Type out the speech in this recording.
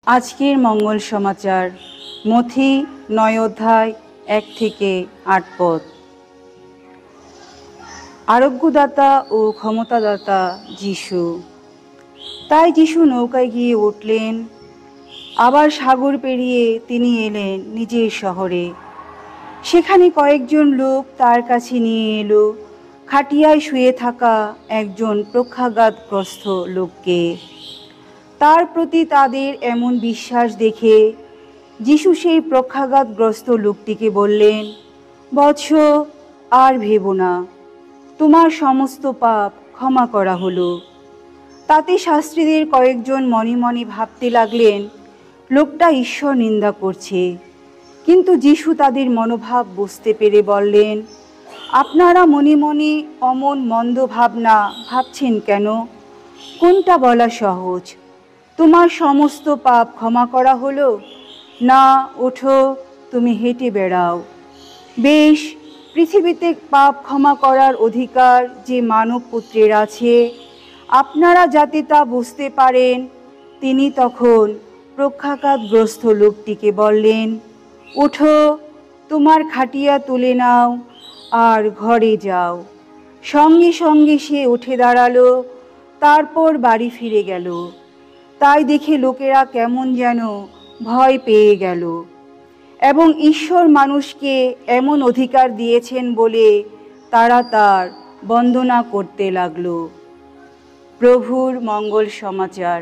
আজকের মঙ্গল সমাচার মথি 9 অধ্যায় 1 থেকে 8 পদ। আরোগ্যদাতা ও ক্ষমতাদাতা যিশু। তাই যিশু নৌকায় গিয়ে উঠলেন, আবার সাগর পেরিয়ে তিনি এলেন নিজের শহরে। সেখানে কয়েকজন লোক তার কাছে নিয়ে এলো খাটিয়ায় শুয়ে থাকা একজন পক্ষাঘাতগ্রস্ত লোককে। তার প্রতি তাদের এমন বিশ্বাস দেখে যিশু সেই পক্ষাঘাতগ্রস্ত লোকটিকে বললেন, বৎস, আর ভেবো না, তোমার সমস্ত পাপ ক্ষমা করা হলো। তাতে শাস্ত্রীদের কয়েকজন মনে মনে ভাবতে লাগলেন, লোকটা ঈশ্বর নিন্দা করছে। কিন্তু যিশু তাদের মনোভাব বুঝতে পেরে বললেন, আপনারা মনে মনে অমন মন্দ ভাবনা ভাবছেন কেন? কোনটা বলা সহজ, তোমার সমস্ত পাপ ক্ষমা করা হলো, না ওঠো তুমি হেঁটে বেড়াও? বেশ, পৃথিবীতে পাপ ক্ষমা করার অধিকার যে মানব পুত্রের আছে, আপনারা যাতে তা বুঝতে পারেন, তিনি তখন পক্ষাঘাতগ্রস্ত লোকটিকে বললেন, ওঠো, তোমার খাটিয়া তুলে নাও আর ঘরে যাও। সঙ্গে সঙ্গে সে উঠে দাঁড়ালো, তারপর বাড়ি ফিরে গেল। তাই দেখে লোকেরা কেমন যেন ভয় পেয়ে গেল এবং ঈশ্বর মানুষকে এমন অধিকার দিয়েছেন বলে তারা তার বন্দনা করতে লাগলো। প্রভুর মঙ্গল সমাচার।